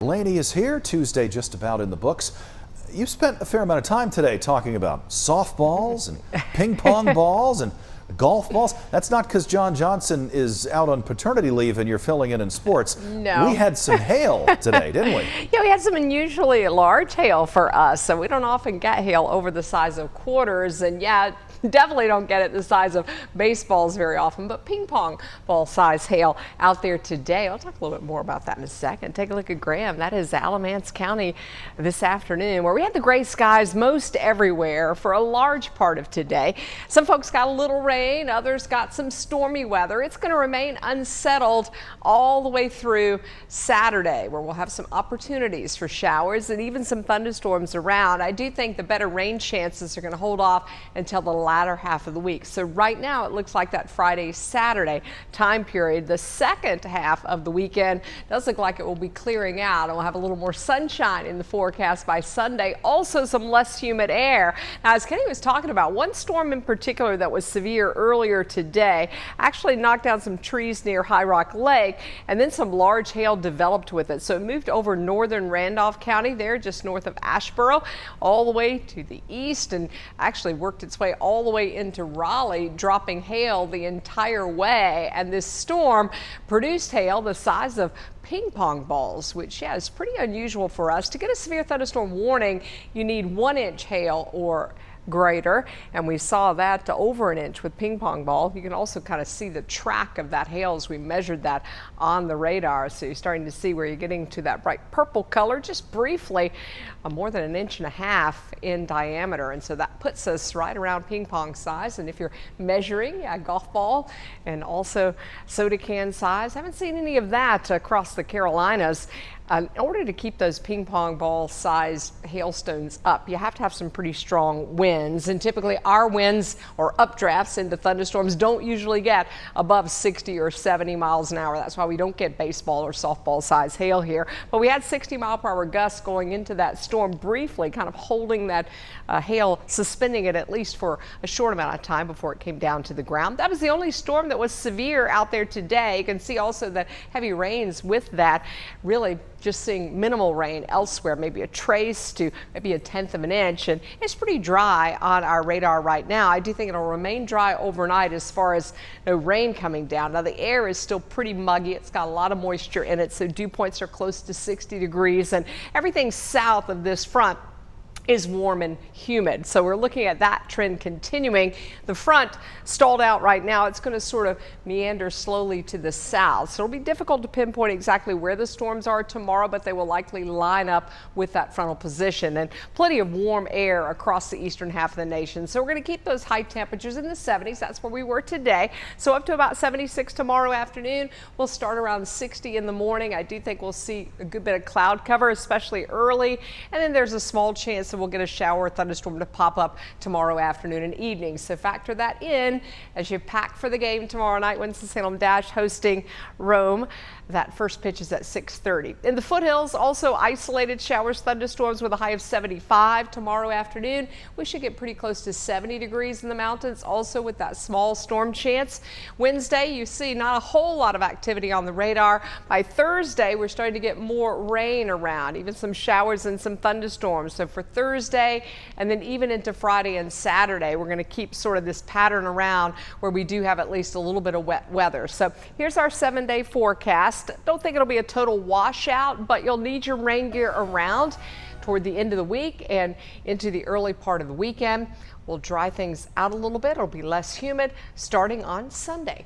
Blaney is here. Tuesday just about in the books. You spent a fair amount of time today talking about softballs and ping pong balls and golf balls. That's not because John Johnson is out on paternity leave and you're filling in sports. No. We had some hail today, didn't we? Yeah, we had some unusually large hail for us, so we don't often get hail over the size of quarters, and yeah, definitely don't get it the size of baseballs very often, but ping pong ball size hail out there today. I'll talk a little bit more about that in a second. Take a look at Graham. That is Alamance County this afternoon, where we had the gray skies most everywhere for a large part of today. Some folks got a little rain, others got some stormy weather. It's going to remain unsettled all the way through Saturday, where we'll have some opportunities for showers and even some thunderstorms around. I do think the better rain chances are going to hold off until the latter half of the week. So right now it looks like that Friday, Saturday time period. The second half of the weekend does look like it will be clearing out, and we'll have a little more sunshine in the forecast by Sunday. Also some less humid air. Now, as Kenny was talking about, one storm in particular that was severe earlier today actually knocked down some trees near High Rock Lake, and then some large hail developed with it. So it moved over northern Randolph County there, just north of Asheboro, all the way to the east, and actually worked its way all the way into Raleigh, dropping hail the entire way. And this storm produced hail the size of ping pong balls, which, yeah, is pretty unusual for us. To get a severe thunderstorm warning, you need 1 inch hail or greater, and we saw that to over 1 inch with ping pong ball. You can also kind of see the track of that hail as we measured that on the radar. So you're starting to see where you're getting to that bright purple color just briefly, more than 1.5 inches in diameter. And so that puts us right around ping pong size. And if you're measuring a golf ball and also soda can size, haven't seen any of that across the Carolinas. In order to keep those ping pong ball sized hailstones up, you have to have some pretty strong winds, and typically our winds or updrafts into thunderstorms don't usually get above 60 or 70 miles an hour. That's why we don't get baseball or softball size hail here. But we had 60-mile-per-hour gusts going into that storm briefly, kind of holding that hail, suspending it at least for a short amount of time before it came down to the ground. That was the only storm that was severe out there today. You can see also that heavy rains with that, really just seeing minimal rain elsewhere, maybe a trace to maybe 1/10 of an inch, and it's pretty dry on our radar right now. I do think it'll remain dry overnight as far as no rain coming down. Now the air is still pretty muggy. It's got a lot of moisture in it, so dew points are close to 60 degrees, and everything south of this front is warm and humid. So we're looking at that trend continuing. The front stalled out right now. It's going to sort of meander slowly to the south. So it'll be difficult to pinpoint exactly where the storms are tomorrow, but they will likely line up with that frontal position, and plenty of warm air across the eastern half of the nation. So we're going to keep those high temperatures in the 70s. That's where we were today. So up to about 76 tomorrow afternoon. We'll start around 60 in the morning. I do think we'll see a good bit of cloud cover, especially early. And then there's a small chance that we'll get a shower or thunderstorm to pop up tomorrow afternoon and evening. So factor that in as you pack for the game tomorrow night. Winston-Salem Dash hosting Rome. That first pitch is at 6:30. In the foothills, also isolated showers, thunderstorms with a high of 75 tomorrow afternoon. We should get pretty close to 70 degrees in the mountains, also with that small storm chance. Wednesday, you see not a whole lot of activity on the radar. By Thursday, we're starting to get more rain around, even some showers and some thunderstorms. So for Thursday and then even into Friday and Saturday, we're going to keep sort of this pattern around where we do have at least a little bit of wet weather. So here's our 7-day forecast. Don't think it'll be a total washout, but you'll need your rain gear around toward the end of the week and into the early part of the weekend. We'll dry things out a little bit. It'll be less humid starting on Sunday.